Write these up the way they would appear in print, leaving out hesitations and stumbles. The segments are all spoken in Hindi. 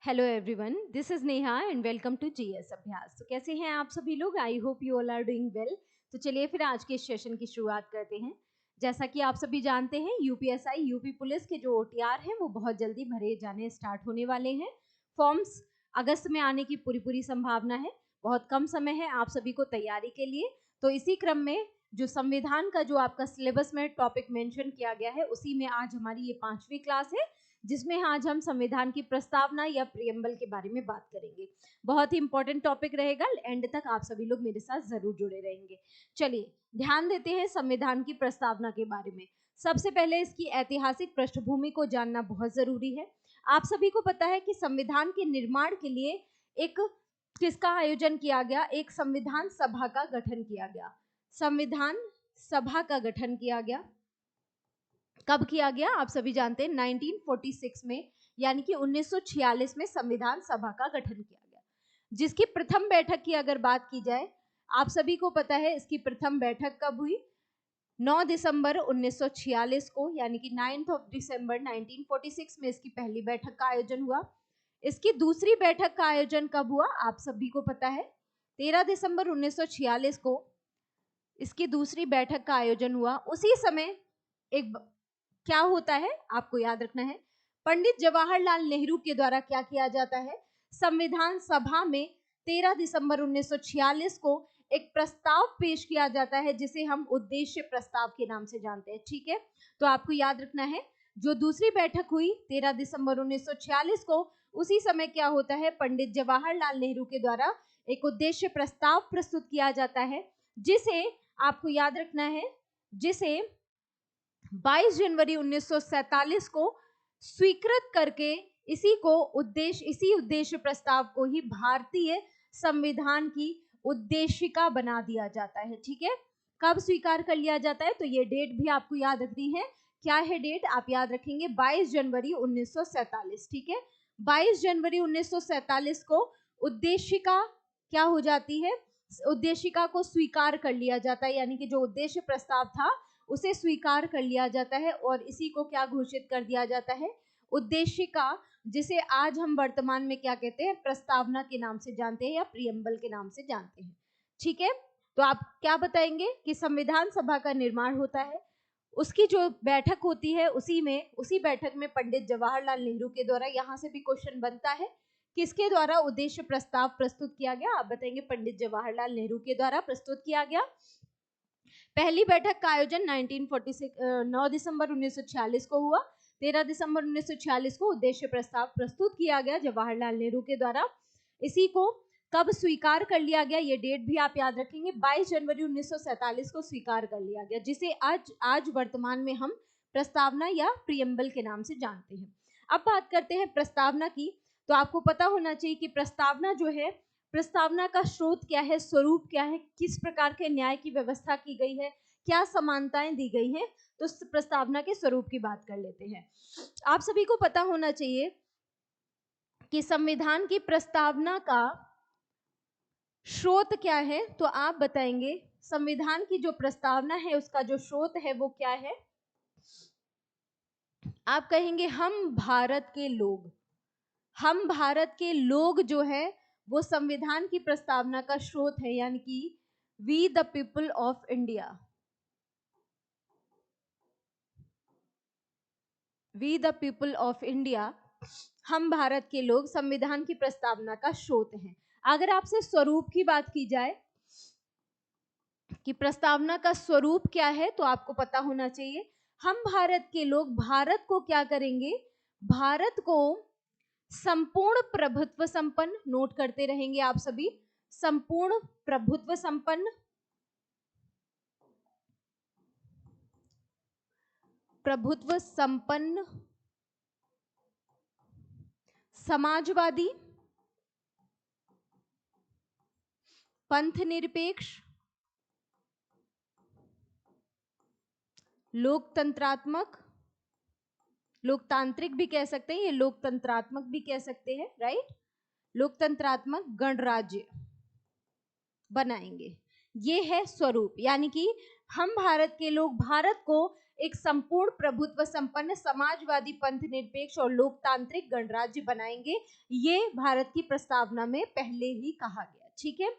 Hello everyone, this is Neha and welcome to GS Abhyas. तो कैसे हैं आप सभी लोग? I hope you all are doing well. तो चलिए फिर आज के सेशन की शुरुआत करते हैं। जैसा कि आप सभी जानते हैं, यूपीएसआई यूपी पुलिस के जो ओटीआर हैं वो बहुत जल्दी भरे जाने स्टार्ट होने वाले हैं। फॉर्म्स अगस्त में आने की पूरी संभावना है। बहुत कम समय है आप सभी को तैयारी के लिए। तो इसी क्रम में जो संविधान का जो आपका सिलेबस में टॉपिक मेंशन किया गया है, उसी में आज हमारी ये 5वीं क्लास है, जिसमें आज हम संविधान की प्रस्तावना या प्रियम्बल के बारे में बात करेंगे। बहुत ही इंपॉर्टेंट टॉपिक रहेगा, एंड तक आप सभी लोग मेरे साथ जरूर जुड़े रहेंगे। चलिए ध्यान देते हैं संविधान की प्रस्तावना के बारे में। सबसे पहले इसकी ऐतिहासिक पृष्ठभूमि को जानना बहुत जरूरी है। आप सभी को पता है कि संविधान के निर्माण के लिए एक किसका आयोजन किया गया? एक संविधान सभा का गठन किया गया। संविधान सभा का गठन किया गया। कब किया गया? आप सभी जानते हैं 1946 में, यानी कि 1946 में संविधान सभा का गठन किया गया, जिसकी प्रथम बैठक की अगर बात की जाए, आप सभी को पता है इसकी प्रथम बैठक कब हुई? 9 दिसंबर 1946 को, यानी कि 9th ऑफ दिसंबर 1946 में इसकी पहली बैठक का आयोजन हुआ। इसकी दूसरी बैठक का आयोजन कब हुआ? आप सभी को पता है 13 दिसंबर 1946 को इसकी दूसरी बैठक का आयोजन हुआ। उसी समय एक क्या होता है आपको याद रखना है, पंडित जवाहरलाल नेहरू के द्वारा क्या किया जाता है? संविधान सभा में 13 दिसंबर 1946 को एक प्रस्ताव पेश किया जाता है, जिसे हम उद्देश्य प्रस्ताव के नाम से जानते हैं। ठीक है, तो आपको याद रखना है, जो दूसरी बैठक हुई 13 दिसंबर 1946 को, उसी समय क्या होता है, पंडित जवाहरलाल नेहरू के द्वारा एक उद्देश्य प्रस्ताव प्रस्तुत किया जाता है, जिसे आपको याद रखना है, जिसे 22 जनवरी 1947 को स्वीकृत करके इसी उद्देश्य प्रस्ताव को ही भारतीय संविधान की उद्देशिका बना दिया जाता है। ठीक है, कब स्वीकार कर लिया जाता है? तो ये डेट भी आपको याद रखनी है। क्या है डेट? आप याद रखेंगे 22 जनवरी 1947। ठीक है, 22 जनवरी 1947 को उद्देशिका क्या हो जाती है? उद्देशिका को स्वीकार कर लिया जाता है, यानी कि जो उद्देश्य प्रस्ताव था उसे स्वीकार कर लिया जाता है, और इसी को क्या घोषित कर दिया जाता है? उद्देशिका, जिसे आज हम वर्तमान में क्या कहते हैं? प्रस्तावना के नाम से जानते हैं या प्रियम्बल के नाम से जानते हैं। ठीक है, तो आप क्या बताएंगे कि संविधान सभा का निर्माण होता है, उसकी जो बैठक होती है, उसी बैठक में पंडित जवाहरलाल नेहरू के द्वारा, यहाँ से भी क्वेश्चन बनता है, किसके द्वारा उद्देश्य प्रस्ताव प्रस्तुत किया गया? आप बताएंगे पंडित जवाहरलाल नेहरू के द्वारा प्रस्तुत किया गया। पहली बैठक का आयोजन 9 दिसंबर 1946 को हुआ। 13 दिसंबर 1946 को उद्देश्य प्रस्ताव प्रस्तुत किया गया जवाहरलाल नेहरू के द्वारा। इसी को कब स्वीकार कर लिया गया? ये डेट भी आप याद रखेंगे, 22 जनवरी 1947 को स्वीकार कर लिया गया, जिसे आज वर्तमान में हम प्रस्तावना या प्रियम्बल के नाम से जानते हैं। अब बात करते हैं प्रस्तावना की। तो आपको पता होना चाहिए कि प्रस्तावना जो है, प्रस्तावना का स्रोत क्या है, स्वरूप क्या है, किस प्रकार के न्याय की व्यवस्था की गई है, क्या समानताएं दी गई हैं। तो प्रस्तावना के स्वरूप की बात कर लेते हैं। आप सभी को पता होना चाहिए कि संविधान की प्रस्तावना का स्रोत क्या है। तो आप बताएंगे संविधान की जो प्रस्तावना है उसका जो स्रोत है वो क्या है? आप कहेंगे हम भारत के लोग। हम भारत के लोग जो है वो संविधान की प्रस्तावना का स्रोत है, यानी कि we the people of India. We the people of India, हम भारत के लोग, संविधान की प्रस्तावना का स्रोत है। अगर आपसे स्वरूप की बात की जाए कि प्रस्तावना का स्वरूप क्या है, तो आपको पता होना चाहिए, हम भारत के लोग भारत को क्या करेंगे? भारत को संपूर्ण प्रभुत्व संपन्न, नोट करते रहेंगे आप सभी, संपूर्ण प्रभुत्व संपन्न, प्रभुत्व संपन्न, समाजवादी, पंथ निरपेक्ष, लोकतंत्रात्मक, लोकतांत्रिक भी कह सकते हैं, ये लोकतंत्रात्मक भी कह सकते हैं, राइट, लोकतंत्रात्मक गणराज्य बनाएंगे। ये है स्वरूप, यानी कि हम भारत के लोग भारत को एक संपूर्ण प्रभुत्व संपन्न समाजवादी पंथ निरपेक्ष और लोकतांत्रिक गणराज्य बनाएंगे, ये भारत की प्रस्तावना में पहले ही कहा गया। ठीक है,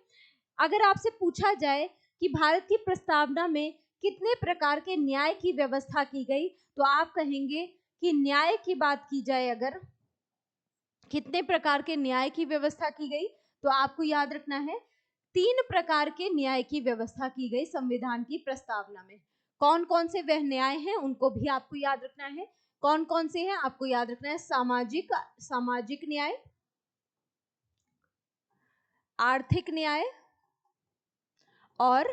अगर आपसे पूछा जाए कि भारत की प्रस्तावना में कितने प्रकार के न्याय की व्यवस्था की गई, तो आप कहेंगे कि न्याय की बात की जाए, अगर कितने प्रकार के न्याय की व्यवस्था की गई, तो आपको याद रखना है 3 प्रकार के न्याय की व्यवस्था की गई संविधान की प्रस्तावना में। कौन कौन से वह न्याय हैं उनको भी आपको याद रखना है। कौन कौन से हैं आपको याद रखना है, सामाजिक न्याय, आर्थिक न्याय और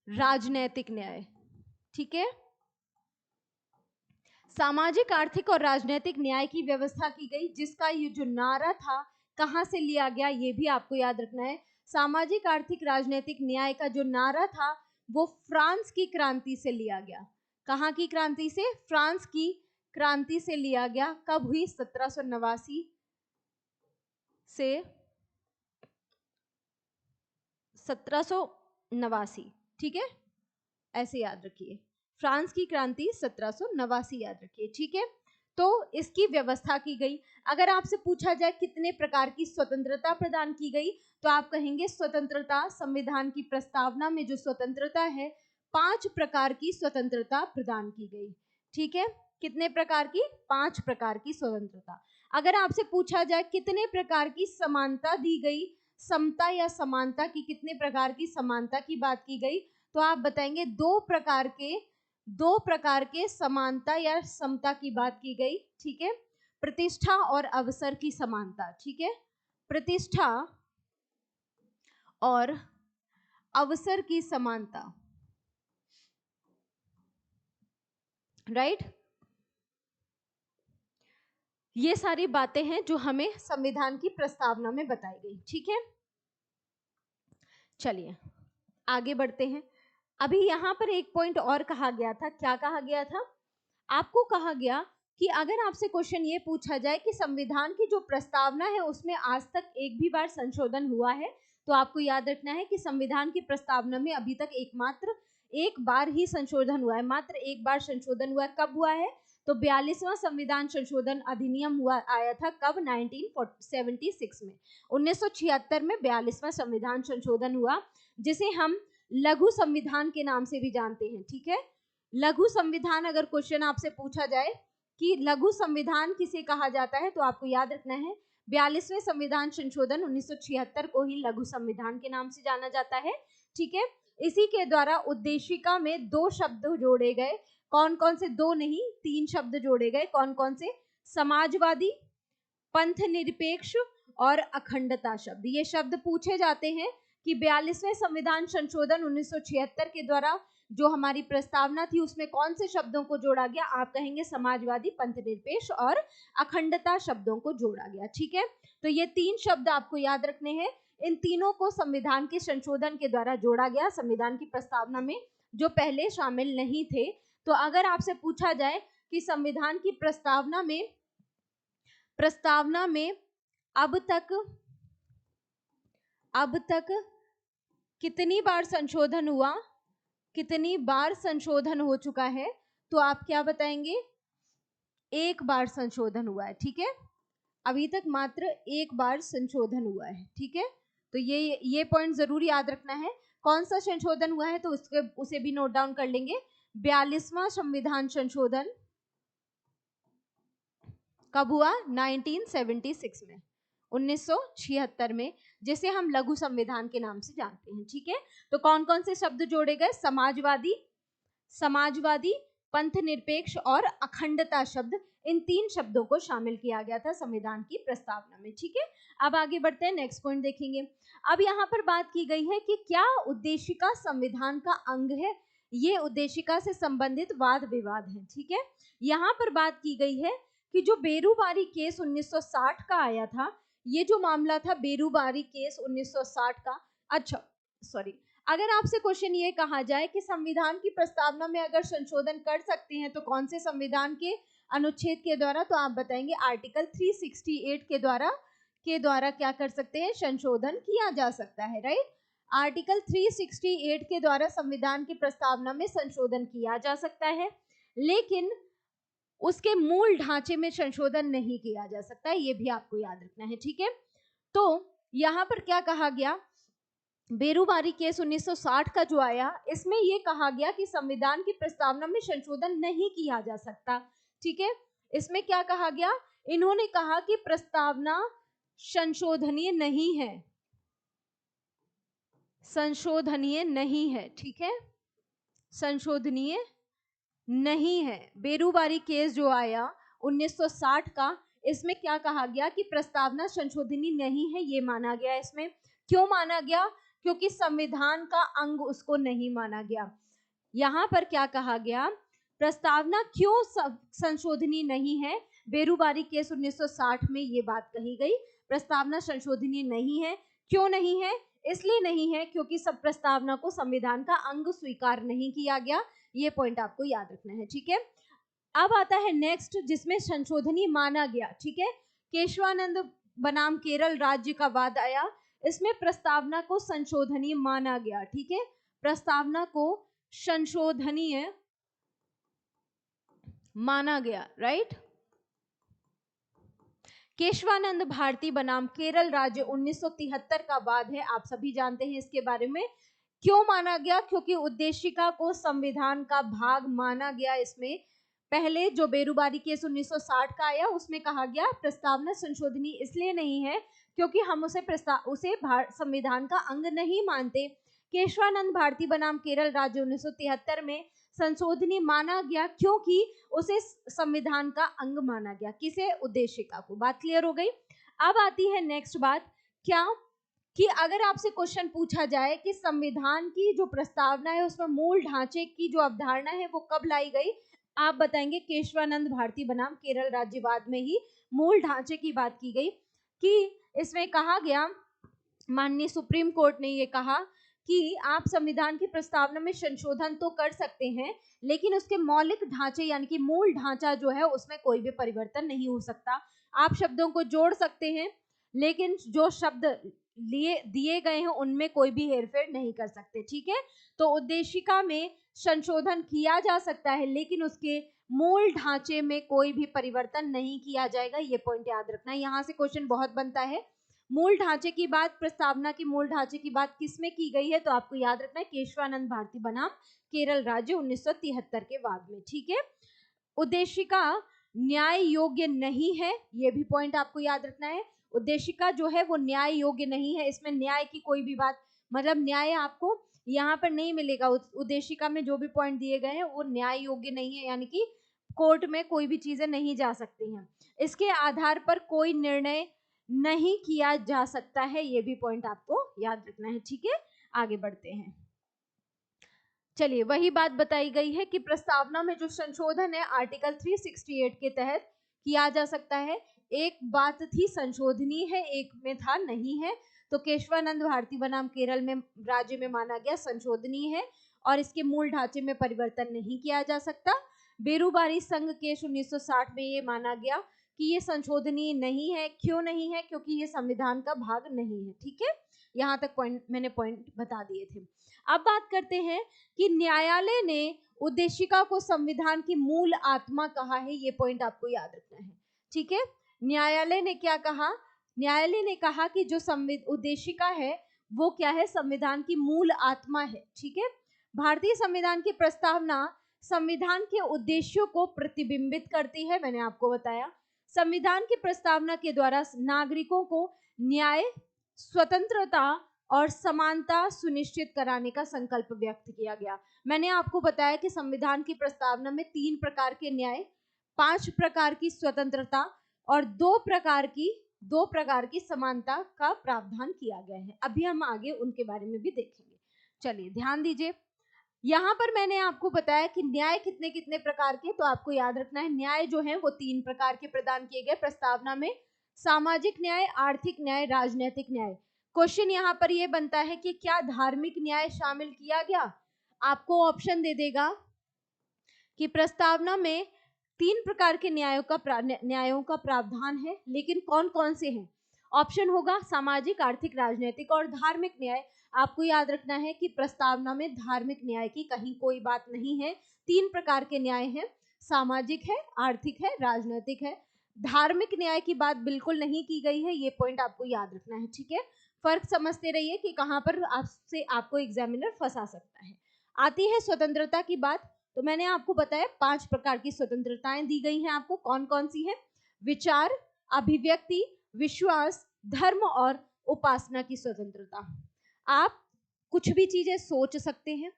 राजनैतिक न्याय। ठीक है, सामाजिक, आर्थिक और राजनीतिक न्याय की व्यवस्था की गई, जिसका ये जो नारा था कहां से लिया गया ये भी आपको याद रखना है। सामाजिक, आर्थिक, राजनीतिक न्याय का जो नारा था वो फ्रांस की क्रांति से लिया गया। कहां की क्रांति से? फ्रांस की क्रांति से लिया गया। कब हुई? 1789 से 1789। ठीक है, ऐसे याद रखिए, फ्रांस की क्रांति 1789 याद रखिए। ठीक है, तो इसकी व्यवस्था की गई। अगर आपसे पूछा जाए कितने प्रकार की स्वतंत्रता प्रदान की गई, तो आप कहेंगे स्वतंत्रता, संविधान की प्रस्तावना में जो स्वतंत्रता है 5 प्रकार की स्वतंत्रता प्रदान की गई। ठीक है, कितने प्रकार की? 5 प्रकार की स्वतंत्रता। अगर आपसे पूछा जाए कितने प्रकार की समानता दी गई, समता या समानता की कितने प्रकार की समानता की बात की गई, तो आप बताएंगे 2 प्रकार के समानता या समता की बात की गई। ठीक है, प्रतिष्ठा और अवसर की समानता। ठीक है, प्रतिष्ठा और अवसर की समानता, राइट। ये सारी बातें हैं जो हमें संविधान की प्रस्तावना में बताई गई। ठीक है, चलिए आगे बढ़ते हैं। अभी यहाँ पर एक पॉइंट और कहा गया था। क्या कहा गया था? आपको कहा गया कि अगर आपसे क्वेश्चन ये पूछा जाए कि संविधान की जो प्रस्तावना है उसमें आज तक एक भी बार संशोधन हुआ है, तो आपको याद रखना है कि संविधान की प्रस्तावना में अभी तक एक बार ही संशोधन हुआ है। मात्र एक बार संशोधन हुआ है। कब हुआ है? तो 42वां संविधान संशोधन अधिनियम आया था। कब? 1976 में। 1976 में 42वां संविधान संशोधन हुआ, जिसे हम लघु संविधान के नाम से भी जानते हैं। ठीक है, लघु संविधान, अगर क्वेश्चन आपसे पूछा जाए कि लघु संविधान किसे कहा जाता है, तो आपको याद रखना है 42वें संविधान संशोधन 1976 को ही लघु संविधान के नाम से जाना जाता है। ठीक है, इसी के द्वारा उद्देशिका में 2 शब्द जोड़े गए। कौन कौन से? 2 नहीं, 3 शब्द जोड़े गए। कौन कौन से? समाजवादी, पंथ निरपेक्ष और अखंडता शब्द। ये शब्द पूछे जाते हैं कि 42वें संविधान संशोधन 1976 के द्वारा जो हमारी प्रस्तावना थी उसमें कौन से शब्दों को जोड़ा गया। आप कहेंगे समाजवादी, पंथ निरपेक्ष और अखंडता शब्दों को जोड़ा गया। ठीक है, तो ये 3 शब्द आपको याद रखने हैं। इन तीनों को संविधान के संशोधन के द्वारा जोड़ा गया संविधान की प्रस्तावना में, जो पहले शामिल नहीं थे। तो अगर आपसे पूछा जाए कि संविधान की प्रस्तावना में अब तक कितनी बार संशोधन हुआ, कितनी बार संशोधन हो चुका है, तो आप क्या बताएंगे? एक बार संशोधन हुआ है। ठीक है, अभी तक मात्र एक बार संशोधन हुआ है। ठीक है, तो ये पॉइंट जरूर याद रखना है। कौन सा संशोधन हुआ है तो उसे भी नोट डाउन कर लेंगे। 42वां संविधान संशोधन कब हुआ? 1976 में, 1976 में, जिसे हम लघु संविधान के नाम से जानते हैं। ठीक है, तो कौन कौन से शब्द जोड़े गए? समाजवादी, पंथ निरपेक्ष और अखंडता शब्द, इन 3 शब्दों को शामिल किया गया था संविधान की प्रस्तावना में। ठीक है, अब आगे बढ़ते हैं, नेक्स्ट पॉइंट देखेंगे। अब यहाँ पर बात की गई है कि क्या उद्देशिका संविधान का अंग है। ये उद्देशिका से संबंधित वाद विवाद है। ठीक है, यहाँ पर बात की गई है कि जो बेरूबारी केस 1960 का आया था, ये जो मामला था बेरूबारी केस 1960 का, अच्छा सॉरी, अगर आपसे क्वेश्चन ये कहा जाए कि संविधान की प्रस्तावना में अगर संशोधन कर सकते हैं तो कौन से संविधान के अनुच्छेद के द्वारा, तो आप बताएंगे आर्टिकल 368 के द्वारा क्या कर सकते हैं? संशोधन किया जा सकता है, राइट। आर्टिकल 368 के द्वारा संविधान की प्रस्तावना में संशोधन किया जा सकता है, लेकिन उसके मूल ढांचे में संशोधन नहीं किया जा सकता है, ये भी आपको याद रखना है, ठीक है। तो यहाँ पर क्या कहा गया, बेरुबारी केस 1960 का जो आया, इसमें ये कहा गया कि संविधान की प्रस्तावना में संशोधन नहीं किया जा सकता, ठीक है। इसमें क्या कहा गया, इन्होंने कहा कि प्रस्तावना संशोधनीय नहीं है, संशोधनीय नहीं है, ठीक है, संशोधनीय नहीं है। बेरुबारी केस जो आया 1960 का, इसमें क्या कहा गया कि प्रस्तावना संशोधनीय नहीं है, ये माना गया। इसमें क्यों माना गया, क्योंकि संविधान का अंग उसको नहीं माना गया। यहाँ पर क्या कहा गया, प्रस्तावना क्यों संशोधनीय नहीं है, बेरुबारी केस 1960 में ये बात कही गई, प्रस्तावना संशोधनीय नहीं है। क्यों नहीं है, इसलिए नहीं है क्योंकि सब प्रस्तावना को संविधान का अंग स्वीकार नहीं किया गया, ये पॉइंट आपको याद रखना है, ठीक है। अब आता है नेक्स्ट, जिसमें संशोधनीय माना गया, ठीक है। केशवानंद बनाम केरल राज्य का वाद आया, इसमें प्रस्तावना को संशोधनीय माना गया, ठीक है, प्रस्तावना को संशोधनीय माना गया, राइट। केशवानंद भारती बनाम केरल राज्य 1973 का वाद है, आप सभी जानते हैं इसके बारे में। क्यों माना गया, क्योंकि उद्देशिका को संविधान का भाग माना गया। इसमें पहले जो बेरुबारी केस 1960 का आया, उसमें कहा गया प्रस्तावना संशोधनीय इसलिए नहीं है क्योंकि हम उसे संविधान का अंग नहीं मानते। केशवानंद भारती बनाम केरल राज्य 1973 में संशोधनीय माना गया क्योंकि उसे संविधान का अंग माना गया, किसे, उद्देशिका को। बात क्लियर हो गई। अब आती है नेक्स्ट बात, क्या कि अगर आपसे क्वेश्चन पूछा जाए कि संविधान की जो प्रस्तावना है उसमें मूल ढांचे की जो अवधारणा है वो कब लाई गई, आप बताएंगे केशवानंद भारती बनाम केरल राज्यवाद में ही मूल ढांचे की बात की गई। कि इसमें कहा गया, माननीय सुप्रीम कोर्ट ने ये कहा कि आप संविधान की प्रस्तावना में संशोधन तो कर सकते हैं, लेकिन उसके मौलिक ढांचे यानी कि मूल ढांचा जो है उसमें कोई भी परिवर्तन नहीं हो सकता। आप शब्दों को जोड़ सकते हैं, लेकिन जो शब्द दिए गए हैं उनमें कोई भी हेरफेर नहीं कर सकते, ठीक है। तो उद्देशिका में संशोधन किया जा सकता है, लेकिन उसके मूल ढांचे में कोई भी परिवर्तन नहीं किया जाएगा, ये पॉइंट याद रखना है। यहाँ से क्वेश्चन बहुत बनता है। मूल ढांचे की बात, प्रस्तावना की मूल ढांचे की बात किसमें की गई है, तो आपको याद रखना है केशवानंद भारती बनाम केरल राज्य 1973 के वाद में, ठीक है। उद्देशिका न्याय योग्य नहीं है, ये भी पॉइंट आपको याद रखना है। उद्देशिका जो है वो न्याय योग्य नहीं है, इसमें न्याय की कोई भी बात, मतलब न्याय आपको यहाँ पर नहीं मिलेगा। उद्देशिका में जो भी पॉइंट दिए गए हैं वो न्याय योग्य नहीं है, यानी कि कोर्ट में कोई भी चीजें नहीं जा सकती हैं, इसके आधार पर कोई निर्णय नहीं किया जा सकता है, ये भी पॉइंट आपको याद रखना है, ठीक है। आगे बढ़ते हैं। चलिए, वही बात बताई गई है कि प्रस्तावना में जो संशोधन है आर्टिकल 368 के तहत किया जा सकता है। एक बात थी संशोधनीय है, एक में था नहीं है। तो केशवानंद भारती बनाम केरल में राज्य में माना गया संशोधनीय है और इसके मूल ढांचे में परिवर्तन नहीं किया जा सकता। बेरुबारी संघ केस 1960 में ये माना गया कि ये संशोधनीय नहीं है। क्यों नहीं है, क्योंकि ये संविधान का भाग नहीं है, ठीक है। यहाँ तक मैंने पॉइंट बता दिए थे। अब बात करते हैं कि न्यायालय ने उद्देशिका को संविधान की मूल आत्मा कहा है, ये पॉइंट आपको याद रखना है, ठीक है। न्यायालय ने क्या कहा, न्यायालय ने कहा कि जो उद्देशिका है वो क्या है, संविधान की मूल आत्मा है, ठीक है। भारतीय संविधान की प्रस्तावना संविधान के उद्देश्यों को प्रतिबिंबित करती है, मैंने आपको बताया। संविधान की प्रस्तावना के द्वारा नागरिकों को न्याय, स्वतंत्रता और समानता सुनिश्चित कराने का संकल्प व्यक्त किया गया। मैंने आपको बताया कि संविधान की प्रस्तावना में 3 प्रकार के न्याय, 5 प्रकार की स्वतंत्रता और 2 प्रकार की समानता का प्रावधान किया गया है। अभी हम आगे उनके बारे में भी देखेंगे। चलिए ध्यान दीजिए, यहाँ पर मैंने आपको बताया कि न्याय कितने कितने प्रकार के, तो आपको याद रखना है न्याय जो है वो 3 प्रकार के प्रदान किए गए प्रस्तावना में, सामाजिक न्याय, आर्थिक न्याय, राजनीतिक न्याय। क्वेश्चन यहाँ पर ये बनता है कि क्या धार्मिक न्याय शामिल किया गया। आपको ऑप्शन दे देगा कि प्रस्तावना में 3 प्रकार के न्यायों का प्रावधान है, लेकिन कौन कौन से हैं। ऑप्शन होगा सामाजिक, आर्थिक, राजनीतिक और धार्मिक न्याय। आपको याद रखना है कि प्रस्तावना में धार्मिक न्याय की कहीं कोई बात नहीं है। 3 प्रकार के न्याय हैं, सामाजिक है, आर्थिक है, राजनीतिक है। धार्मिक न्याय की बात बिल्कुल नहीं की गई है, ये पॉइंट आपको याद रखना है, ठीक है। फर्क समझते रहिए कि कहां पर आपको एग्जामिनर फंसा सकता है। आती है स्वतंत्रता की बात, तो मैंने आपको बताया 5 प्रकार की स्वतंत्रताएं दी गई हैं आपको। कौन कौन सी है? विचार, अभिव्यक्ति, विश्वास, धर्म और उपासना की स्वतंत्रता। आप कुछ भी चीजें सोच सकते हैं,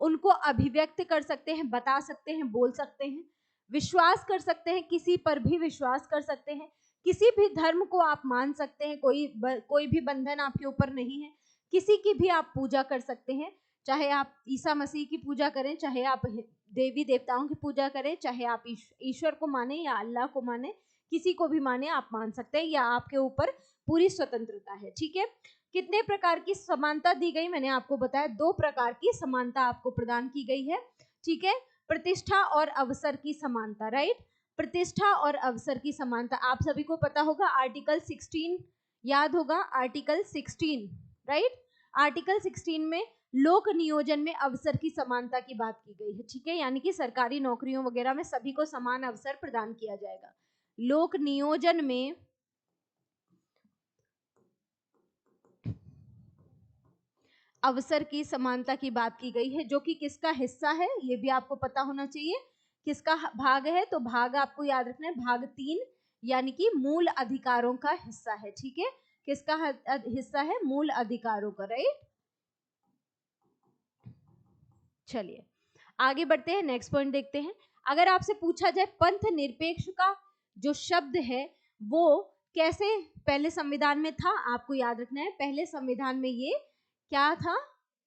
उनको अभिव्यक्त कर सकते हैं, बता सकते हैं, बोल सकते हैं, विश्वास कर सकते हैं, किसी पर भी विश्वास कर सकते हैं, किसी भी धर्म को आप मान सकते हैं, कोई भी बंधन आपके ऊपर नहीं है, किसी की भी आप पूजा कर सकते हैं, चाहे आप ईसा मसीह की पूजा करें, चाहे आप देवी देवताओं की पूजा करें, चाहे आप ईश्वर को माने या अल्लाह को माने, किसी को भी माने आप मान सकते हैं, या आपके ऊपर पूरी स्वतंत्रता है, ठीक है। कितने प्रकार की समानता दी गई? मैंने आपको बताया 2 प्रकार की समानता आपको प्रदान की गई है, ठीक है। प्रतिष्ठा और अवसर की समानता, राइट। प्रतिष्ठा और अवसर की समानता आप सभी को पता होगा, आर्टिकल 16 याद होगा, आर्टिकल 16, राइट। आर्टिकल 16 में लोक नियोजन में अवसर की समानता की बात की गई है, ठीक है, यानी कि सरकारी नौकरियों वगैरह में सभी को समान अवसर प्रदान किया जाएगा। लोक नियोजन में अवसर की समानता की बात की गई है, जो कि किसका हिस्सा है ये भी आपको पता होना चाहिए। किसका भाग है? तो भाग आपको याद रखना है, भाग 3, यानी कि मूल अधिकारों का हिस्सा है, ठीक है। किसका हिस्सा है? मूल अधिकारों का, राइट। चलिए आगे बढ़ते हैं, नेक्स्ट पॉइंट देखते हैं। अगर आपसे पूछा जाए पंथ निरपेक्ष का जो शब्द है वो कैसे पहले संविधान में था, आपको याद रखना है पहले संविधान में ये क्या था?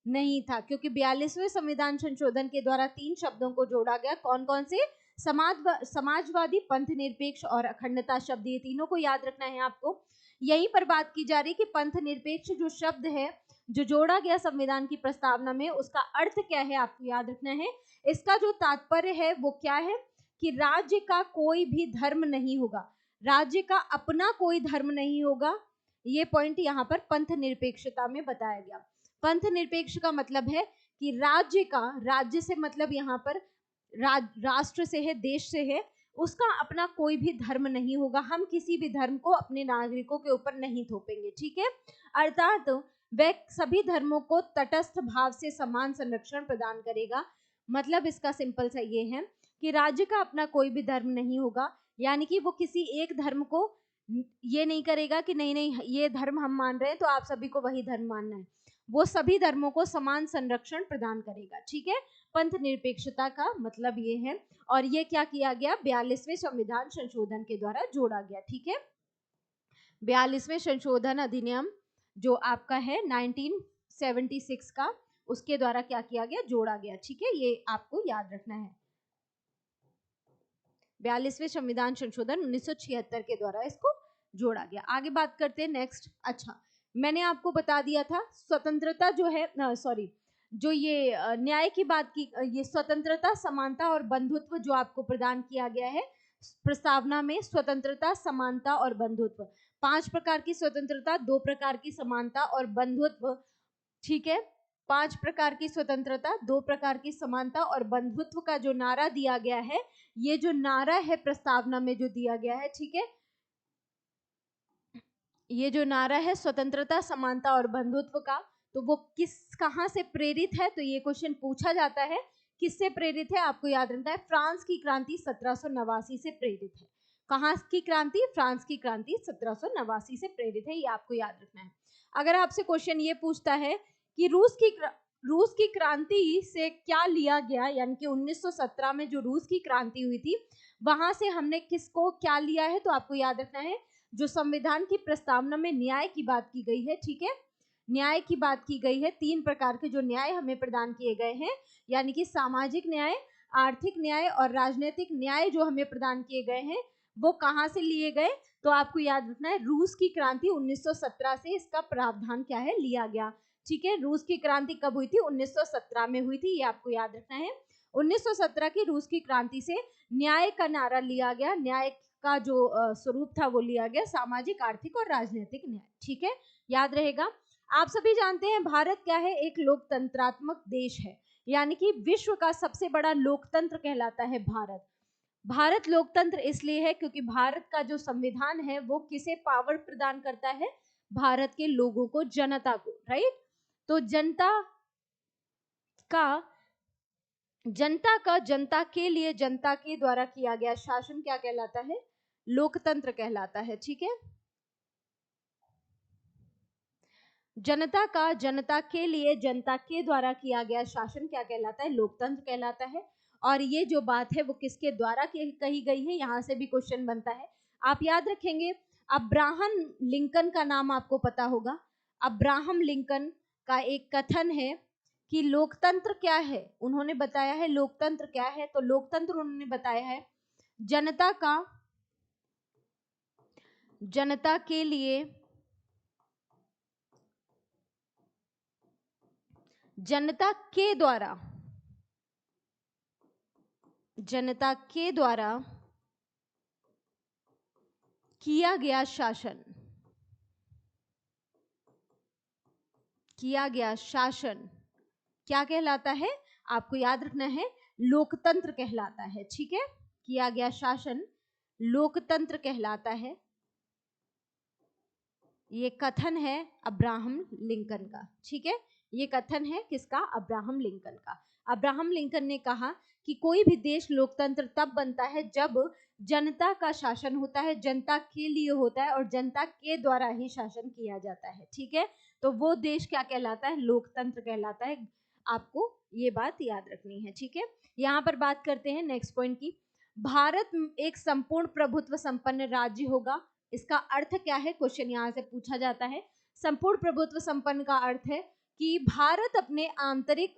नहीं था, क्योंकि 42वें संविधान संशोधन के द्वारा 3 शब्दों को जोड़ा गया। कौन कौन से? समाजवादी, पंथ निरपेक्ष और अखंडता शब्द, ये तीनों को याद रखना है आपको। यहीं पर बात की जा रही कि पंथ निरपेक्ष जो शब्द है जो जोड़ा गया संविधान की प्रस्तावना में, उसका अर्थ क्या है आपको याद रखना है। इसका जो तात्पर्य है वो क्या है कि राज्य का कोई भी धर्म नहीं होगा, राज्य का अपना कोई धर्म नहीं होगा। ये पॉइंट यहाँ पर पंथ निरपेक्षता में बताया गया। पंथ निरपेक्ष का मतलब है कि राज्य से मतलब यहाँ पर राष्ट्र से है, देश से है, उसका अपना कोई भी धर्म नहीं होगा। हम किसी भी धर्म को अपने नागरिकों के ऊपर नहीं थोपेंगे, ठीक है। अर्थात वह सभी धर्मों को तटस्थ भाव से समान संरक्षण प्रदान करेगा। मतलब इसका सिंपल सा ये है कि राज्य का अपना कोई भी धर्म नहीं होगा, यानी कि वो किसी एक धर्म को ये नहीं करेगा कि नहीं नहीं ये धर्म हम मान रहे हैं तो आप सभी को वही धर्म मानना है। वो सभी धर्मों को समान संरक्षण प्रदान करेगा, ठीक है। पंथ निरपेक्षता का मतलब ये है, और ये क्या किया गया? 42वें संविधान संशोधन के द्वारा जोड़ा गया, ठीक है। 42वें संशोधन अधिनियम जो आपका है 1976 का, उसके द्वारा क्या किया गया? जोड़ा गया, ठीक है। ये आपको याद रखना है, 42वें संविधान संशोधन 1976 के द्वारा इसको जोड़ा गया। आगे बात करते हैं नेक्स्ट। अच्छा, मैंने आपको बता दिया था स्वतंत्रता जो है, सॉरी, जो ये न्याय की बात की, ये स्वतंत्रता, समानता और बंधुत्व जो आपको प्रदान किया गया है प्रस्तावना में, स्वतंत्रता, समानता और बंधुत्व, 5 प्रकार की स्वतंत्रता, 2 प्रकार की समानता और बंधुत्व, ठीक है। 5 प्रकार की स्वतंत्रता, 2 प्रकार की समानता और बंधुत्व का जो नारा दिया गया है, ये जो नारा है प्रस्तावना में जो दिया गया है, ठीक है, ये जो नारा है स्वतंत्रता, समानता और बंधुत्व का, तो वो कहां से प्रेरित है? तो ये क्वेश्चन पूछा जाता है, किससे प्रेरित है? आपको याद रखना है फ्रांस की क्रांति 1789 से प्रेरित है। कहां की क्रांति? फ्रांस की क्रांति 1789 से प्रेरित है, ये आपको याद रखना है। अगर आपसे क्वेश्चन ये पूछता है कि रूस की क्रांति से क्या लिया गया, यानी कि 1917 में जो रूस की क्रांति हुई थी वहां से हमने किसको क्या लिया है, तो आपको याद रखना है जो संविधान की प्रस्तावना में न्याय की बात की गई है, ठीक है, न्याय की बात की गई है। 3 प्रकार के जो न्याय हमें प्रदान किए गए हैं, यानी कि सामाजिक न्याय, आर्थिक न्याय और राजनीतिक न्याय जो हमें प्रदान किए गए हैं, वो कहां से लिए गए? तो आपको याद रखना है रूस की क्रांति 1917 से इसका प्रावधान क्या है? लिया गया, ठीक है। रूस की क्रांति कब हुई थी? 1917 में हुई थी, ये आपको याद रखना है। 1917 की रूस की क्रांति से न्याय का नारा लिया गया। न्याय का जो स्वरूप था वो लिया गया सामाजिक, आर्थिक और राजनीतिक न्याय। ठीक है, याद रहेगा। आप सभी जानते हैं भारत क्या है, एक लोकतंत्रात्मक देश है, यानी कि विश्व का सबसे बड़ा लोकतंत्र कहलाता है भारत। भारत लोकतंत्र इसलिए है क्योंकि भारत का जो संविधान है वो किसे पावर प्रदान करता है, भारत के लोगों को, जनता को, राइट। तो का जनता के लिए, जनता के द्वारा किया गया शासन क्या कहलाता है, लोकतंत्र कहलाता है। ठीक है, जनता के लिए, जनता के द्वारा किया गया शासन क्या कहलाता है, लोकतंत्र कहलाता है। और ये जो बात है वो किसके द्वारा कही गई है, यहां से भी क्वेश्चन बनता है। आप याद रखेंगे, अब्राहम लिंकन का नाम आपको पता होगा। अब्राहम लिंकन का एक कथन है कि लोकतंत्र क्या है, उन्होंने बताया है लोकतंत्र क्या है। तो लोकतंत्र उन्होंने बताया है जनता के लिए, जनता के द्वारा किया गया शासन, क्या कहलाता है, आपको याद रखना है, लोकतंत्र कहलाता है। ठीक है, किया गया शासन लोकतंत्र कहलाता है। ये कथन है अब्राहम लिंकन का। ठीक है, ये कथन है किसका, अब्राहम लिंकन का। अब्राहम लिंकन ने कहा कि कोई भी देश लोकतंत्र तब बनता है जब जनता का शासन होता है, जनता के लिए होता है और जनता के द्वारा ही शासन किया जाता है। ठीक है, तो वो देश क्या कहलाता है, लोकतंत्र कहलाता है। आपको ये बात याद रखनी है। ठीक है, यहाँ पर बात करते हैं नेक्स्ट पॉइंट की। भारत एक संपूर्ण प्रभुत्व संपन्न राज्य होगा। इसका अर्थ क्या है, क्वेश्चन यहाँ से पूछा जाता है। संपूर्ण प्रभुत्व संपन्न का अर्थ है कि भारत अपने आंतरिक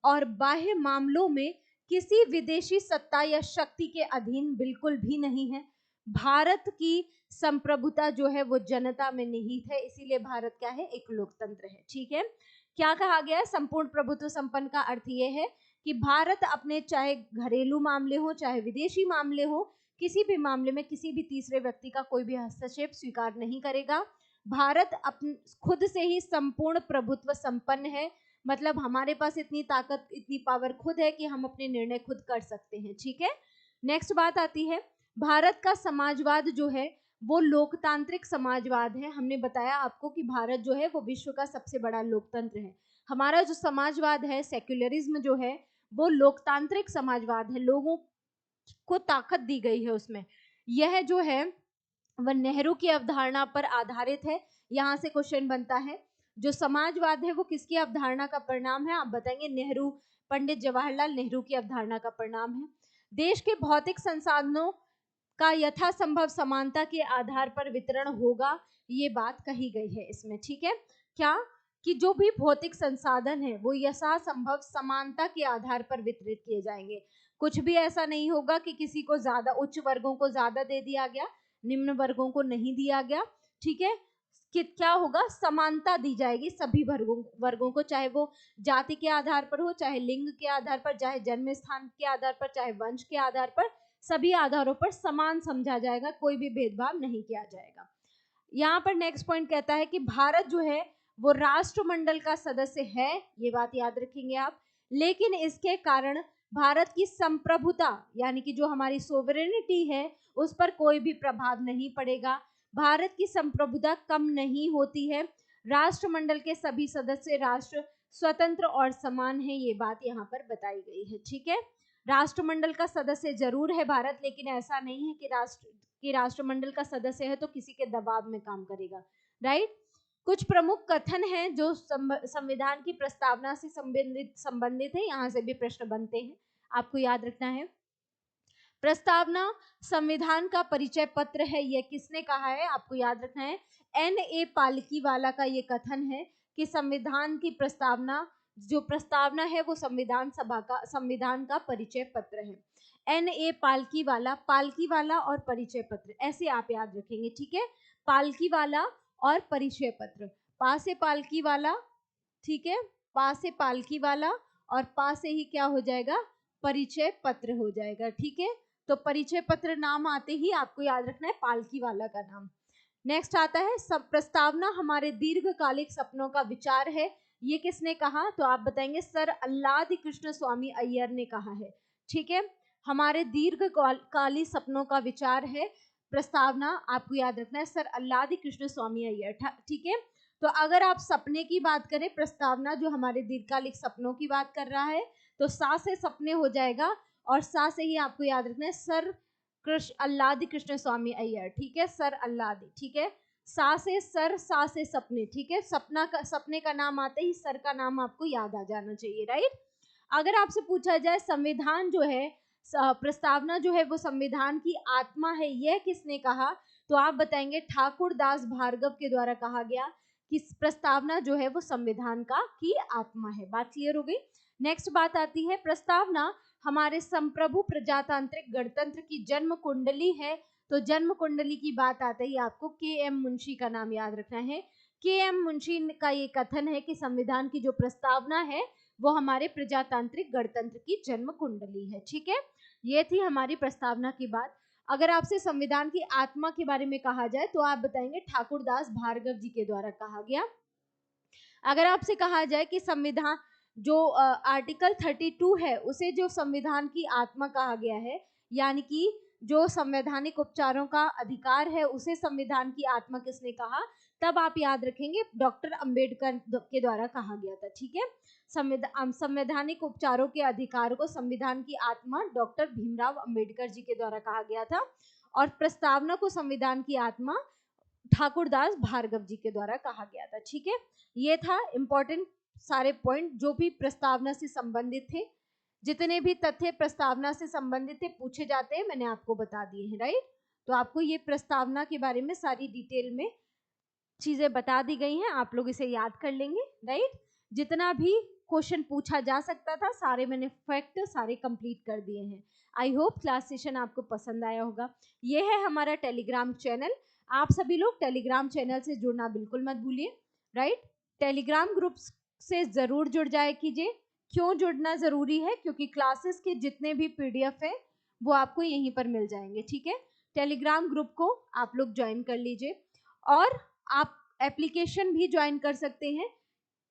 और बाह्य मामलों में किसी विदेशी सत्ता या शक्ति के अधीन बिल्कुल भी नहीं है। भारत की संप्रभुता जो है वो जनता में निहित है, इसीलिए भारत क्या है, एक लोकतंत्र है। ठीक है, क्या कहा गया है, संपूर्ण प्रभुत्व संपन्न का अर्थ ये है कि भारत अपने चाहे घरेलू मामले हो चाहे विदेशी मामले हो, किसी भी मामले में किसी भी तीसरे व्यक्ति का कोई भी हस्तक्षेप स्वीकार नहीं करेगा। भारत खुद से ही संपूर्ण प्रभुत्व संपन्न है, मतलब हमारे पास इतनी ताकत, इतनी पावर खुद है कि हम अपने निर्णय खुद कर सकते हैं। ठीक है, नेक्स्ट बात आती है, भारत का समाजवाद जो है वो लोकतांत्रिक समाजवाद है। हमने बताया आपको कि भारत जो है वो विश्व का सबसे बड़ा लोकतंत्र है। हमारा जो समाजवाद है, सेक्युलरिज्म जो है, वो लोकतांत्रिक समाजवाद है, लोगों को ताकत दी गई है उसमें। यह जो है वह नेहरू की अवधारणा पर आधारित है। यहाँ से क्वेश्चन बनता है, जो समाजवाद है वो किसकी अवधारणा का परिणाम है, आप बताएंगे नेहरू, पंडित जवाहरलाल नेहरू की अवधारणा का परिणाम है। देश के भौतिक संसाधनों का यथासंभव समानता के आधार पर वितरण होगा, ये बात कही गई है इसमें। ठीक है, क्या कि जो भी भौतिक संसाधन है वो यथासंभव समानता के आधार पर वितरित किए जाएंगे। कुछ भी ऐसा नहीं होगा कि किसी को ज्यादा, उच्च वर्गों को ज्यादा दे दिया गया, निम्न वर्गों को नहीं दिया गया। ठीक है, कि क्या होगा, समानता दी जाएगी सभी वर्गों को, चाहे वो जाति के आधार पर हो, चाहे लिंग के आधार पर, चाहे जन्म स्थान के आधार पर, चाहे वंश के आधार पर, सभी आधारों पर समान समझा जाएगा, कोई भी भेदभाव नहीं किया जाएगा। यहाँ पर नेक्स्ट पॉइंट कहता है कि भारत जो है वो राष्ट्रमंडल का सदस्य है, ये बात याद रखेंगे आप, लेकिन इसके कारण भारत की संप्रभुता यानी कि जो हमारी सोवरेनिटी है उस पर कोई भी प्रभाव नहीं पड़ेगा। भारत की संप्रभुता कम नहीं होती है। राष्ट्रमंडल के सभी सदस्य राष्ट्र स्वतंत्र और समान है, ये बात यहाँ पर बताई गई है। ठीक है, राष्ट्रमंडल का सदस्य जरूर है भारत, लेकिन ऐसा नहीं है कि राष्ट्रमंडल का सदस्य है तो किसी के दबाव में काम करेगा, राइट। कुछ प्रमुख कथन हैं जो संविधान की प्रस्तावना से संबंधित है, यहाँ से भी प्रश्न बनते हैं, आपको याद रखना है। प्रस्तावना संविधान का परिचय पत्र है, यह किसने कहा है, आपको याद रखना है। N.A. पालकीवाला का ये कथन है कि संविधान की प्रस्तावना, जो प्रस्तावना है वो संविधान का परिचय पत्र है। N.A. पालकीवाला और परिचय पत्र, ऐसे आप याद रखेंगे। ठीक है, पालकीवाला और परिचय पत्र, पा से पालकीवाला, ठीक है, पा से पालकीवाला और पा से ही क्या हो जाएगा, परिचय पत्र हो जाएगा। ठीक है, तो परिचय पत्र नाम आते ही आपको याद रखना है पालकी वाला का नाम। नेक्स्ट आता है प्रस्तावना हमारे दीर्घकालिक सपनों का विचार है। ये किसने कहा? तो आप बताएंगे सर अल्लादी कृष्ण स्वामी अय्यर ने कहा है। ठीक है, हमारे दीर्घकालिक सपनों का विचार है प्रस्तावना, आपको याद रखना है सर अल्लादी कृष्ण स्वामी अय्यर। ठीक है, तो अगर आप सपने की बात करें, प्रस्तावना जो हमारे दीर्घकालिक सपनों की बात कर रहा है, तो सा से सपने हो जाएगा और सा से ही आपको याद रखना है सर अल्लादी कृष्ण स्वामी अय्यर। ठीक है, सर अल्लादी। ठीक है, सा से सर, सा से सपने। ठीक है, सपने का नाम आते ही सर का नाम आपको याद आ जाना चाहिए, राइट। अगर आपसे पूछा जाए संविधान जो है, प्रस्तावना जो है वो संविधान की आत्मा है, यह किसने कहा? तो आप बताएंगे ठाकुर दास भार्गव के द्वारा कहा गया कि प्रस्तावना जो है वो संविधान का की आत्मा है। बात क्लियर हो गई। नेक्स्ट बात आती है प्रस्तावना हमारे संप्रभु प्रजातांत्रिक गणतंत्र की जन्म कुंडली है। तो जन्म कुंडली की बात आते ही आपको के.एम. मुंशी का नाम याद रखना है। के.एम. मुंशी का ये कथन है कि संविधान की जो प्रस्तावना है वो हमारे प्रजातांत्रिक गणतंत्र की जन्म कुंडली है। ठीक है, ये थी हमारी प्रस्तावना की बात। अगर आपसे संविधान की आत्मा के बारे में कहा जाए तो आप बताएंगे ठाकुरदास भार्गव जी के द्वारा कहा गया। अगर आपसे कहा जाए कि संविधान जो आर्टिकल 32 है उसे जो संविधान की आत्मा कहा गया है, यानी कि जो संवैधानिक उपचारों का अधिकार है उसे संविधान की आत्मा किसने कहा? तब आप याद रखेंगे डॉक्टर अंबेडकर के द्वारा कहा गया था। ठीक है, संवैधानिक उपचारों के अधिकार को संविधान की आत्मा डॉक्टर भीमराव अंबेडकर जी के द्वारा कहा गया था और प्रस्तावना को संविधान की आत्मा ठाकुरदास भार्गव जी के द्वारा कहा गया था। ठीक है, ये था इंपॉर्टेंट सारे पॉइंट जो भी प्रस्तावना से संबंधित थे। जितने भी तथ्य प्रस्तावना से संबंधित थे पूछे जाते हैं, मैंने आपको बता दिए हैं, राइट। तो आपको ये प्रस्तावना के बारे में सारी डिटेल में चीजें बता दी गई हैं, आप लोग इसे याद कर लेंगे, राइट। जितना भी क्वेश्चन पूछा जा सकता था सारे मैंने फैक्ट सारे कंप्लीट कर दिए हैं। आई होप क्लास सेशन आपको पसंद आया होगा। ये है हमारा टेलीग्राम चैनल, आप सभी लोग टेलीग्राम चैनल से जुड़ना बिल्कुल मत भूलिए, राइट। टेलीग्राम ग्रुप से जरूर जुड़ जाए कीजिए। क्यों जुड़ना जरूरी है? क्योंकि क्लासेस के जितने भी पीडीएफ है वो आपको यहीं पर मिल जाएंगे। ठीक है, टेलीग्राम ग्रुप को आप लोग ज्वाइन कर लीजिए और आप एप्लीकेशन भी ज्वाइन कर सकते हैं,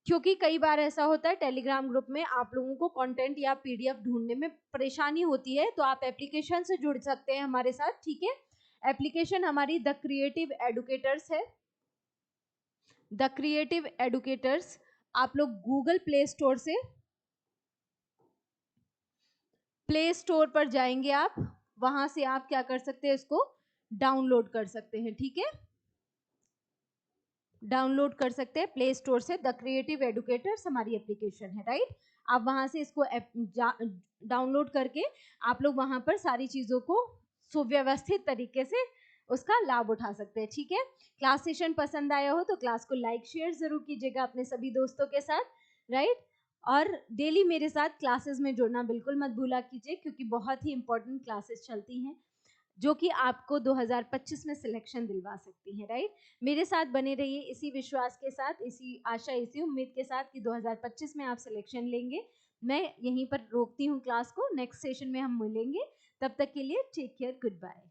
क्योंकि कई बार ऐसा होता है टेलीग्राम ग्रुप में आप लोगों को कंटेंट या पीडीएफ ढूंढने में परेशानी होती है, तो आप एप्लीकेशन से जुड़ सकते हैं हमारे साथ। ठीक है, एप्लीकेशन हमारी द क्रिएटिव एडुकेटर्स है। द क्रिएटिव एडुकेटर्स आप लोग गूगल प्ले स्टोर पर जाएंगे, आप वहां से आप क्या कर सकते हैं, इसको डाउनलोड कर सकते हैं। ठीक है, डाउनलोड कर सकते हैं प्ले स्टोर से। द क्रिएटिव एडुकेटर्स हमारी एप्लीकेशन है, राइट। आप वहां से इसको डाउनलोड करके आप लोग वहां पर सारी चीजों को सुव्यवस्थित तरीके से उसका लाभ उठा सकते हैं। ठीक है, क्लास सेशन पसंद आया हो तो क्लास को लाइक शेयर जरूर कीजिएगा अपने सभी दोस्तों के साथ, राइट। और डेली मेरे साथ क्लासेस में जुड़ना बिल्कुल मत भूला कीजिए, क्योंकि बहुत ही इंपॉर्टेंट क्लासेस चलती हैं जो कि आपको 2025 में सिलेक्शन दिलवा सकती हैं, राइट। मेरे साथ बने रहिए इसी विश्वास के साथ, इसी आशा, इसी उम्मीद के साथ कि 2025 में आप सिलेक्शन लेंगे। मैं यहीं पर रोकती हूँ क्लास को, नेक्स्ट सेशन में हम मिलेंगे, तब तक के लिए टेक केयर, गुड बाय।